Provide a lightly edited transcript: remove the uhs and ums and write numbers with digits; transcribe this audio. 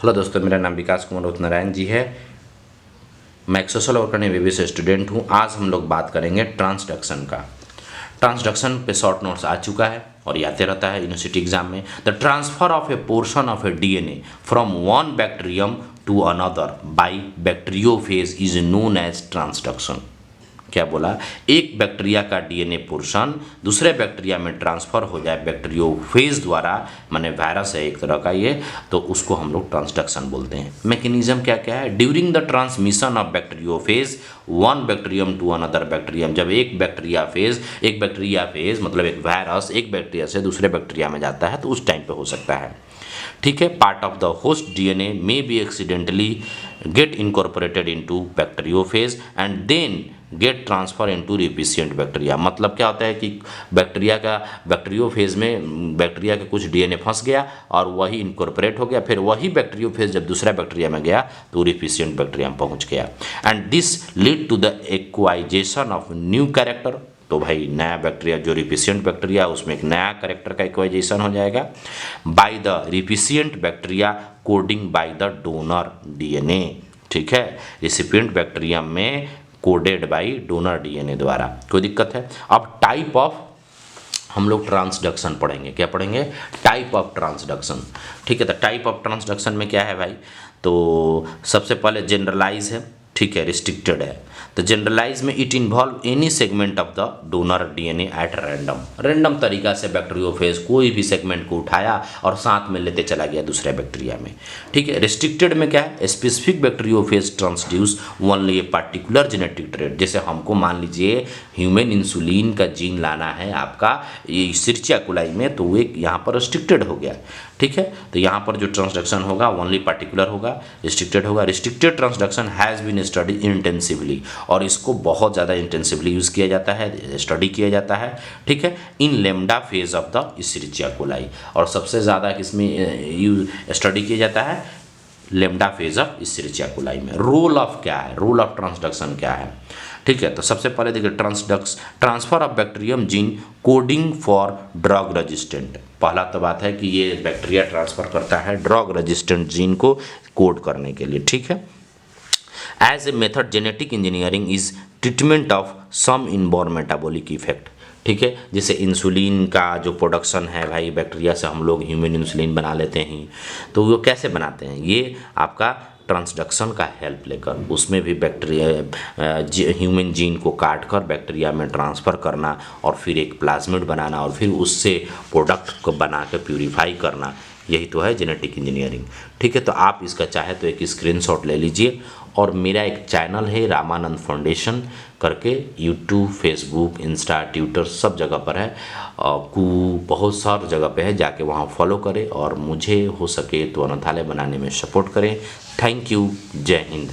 Hello दोस्तों, मेरा नाम विकास कुमार उदित नारायण जी है। मैं एक सोशल वर्कर एमबीबी से स्टूडेंट हूँ। आज हम लोग बात करेंगे ट्रांसडक्शन का। ट्रांसडक्शन पे शॉर्ट नोट्स आ चुका है और याद रहता है यूनिवर्सिटी एग्जाम में। The transfer of a portion of a DNA from one bacterium to another by bacteriophage is known as transduction. क्या बोला? एक बैक्टीरिया का डीएनए पोर्शन दूसरे बैक्टीरिया में ट्रांसफर हो जाए बैक्टीरियोफेज द्वारा, माने वायरस है एक तरह का ये, तो उसको हम लोग ट्रांसडक्शन बोलते हैं। मैकेनिज्म क्या क्या है? During the transmission of bacteriophage one bacterium to another bacterium, जब एक बैक्टीरिया फेज मतलब एक वायरस एक बैक्टीरिया से दूसरे बैक्टीरिया में जाता है तो उस टाइम पे हो सकता है। ठीक है। Part of the host DNA may be accidentally get incorporated into bacteriophage and then get transfer into recipient bacteria. मतलब क्या होता है कि बैक्टीरियोफेज में बैक्टीरिया का कुछ डीएनए फंस गया और वही इनकॉर्पोरेट हो गया, फिर वही बैक्टीरियोफेज जब दूसरा बैक्टीरिया में गया तो रिपिशिएंट बैक्टीरिया में पहुंच गया। And this lead to the acquisition of new character. तो भाई नया बैक्टीरिया जो रिपिशिएंट बैक्टीरिया उसमें एक नया कैरेक्टर का एक्वाइजेशन हो जाएगा by the recipient bacteria coding by the donor DNA. ठीक है। रिसिपिएंट बैक्टीरिया में कोडेड बाय डोनर डीएनए द्वारा। कोई दिक्कत है? अब टाइप ऑफ हम लोग ट्रांसडक्शन पढ़ेंगे। क्या पढ़ेंगे? Type of transduction. ठीक है। तो टाइप ऑफ ट्रांसडक्शन में क्या है भाई? तो सबसे पहले जनरलाइज है, ठीक है, रिस्ट्रिक्टेड है। तो जनरलाइज में it involve any segment of the donor DNA at random तरीका से बैक्टीरियोफेज कोई भी सेगमेंट को उठाया और साथ में लेते चला गया दूसरे बैक्टीरिया में। ठीक है। रिस्ट्रिक्टेड में क्या है? Specific bacteriophage transduce only a particular genetic trait. जैसे हमको मान लीजिए ह्यूमन इंसुलिन का जीन लाना है आपका इश्चेरिचिया कोलाई में, तो वो एक यहाँ पर रिस्ट्रिक्टेड हो गया। ठीक है। तो यहाँ पर जो ट्रांसडक्शन होगा ओनली पार्टिकुलर होगा, रिस्ट्रिक्टेड होगा। Restricted transduction has been study intensively, और इसको बहुत ज़्यादा इंटेंसिवली यूज़ किया जाता है, स्टडी किया जाता है। ठीक है। In lambda phage of the Escherichia coli, और सबसे ज़्यादा किसमें स्टडी किया जाता है? Lambda phage of Escherichia coli में। रोल ऑफ क्या है? रोल ऑफ ट्रांसडक्शन क्या है? ठीक है। तो सबसे पहले देखिए transfer of bacterium gene coding for drug resistant. पहला तो बात है कि ये बैक्टीरिया ट्रांसफर करता है ड्रग रेजिस्टेंट जीन को कोड करने के लिए। ठीक है। As a method genetic engineering is treatment of some inborn metabolic effect. ठीक है। जैसे इंसुलिन का जो प्रोडक्शन है भाई, बैक्टीरिया से हम लोग ह्यूमन इंसुलिन बना लेते हैं, तो वो कैसे बनाते हैं? ये आपका ट्रांसडक्शन का हेल्प लेकर, उसमें भी बैक्टीरिया ह्यूमन जीन को काट कर बैक्टीरिया में ट्रांसफ़र करना और फिर एक प्लाज्मिड बनाना और फिर उससे प्रोडक्ट को बना के प्यूरिफाई करना, यही तो है जेनेटिक इंजीनियरिंग। ठीक है। तो आप इसका चाहे तो एक स्क्रीनशॉट ले लीजिए। और मेरा एक चैनल है रामानंद फाउंडेशन करके, यूट्यूब, फेसबुक, इंस्टा, ट्विटर सब जगह पर है, बहुत सारी जगह पे है, जाके वहाँ फॉलो करें और मुझे हो सके तो अनाथालय बनाने में सपोर्ट करें। Thank you. जय हिंद।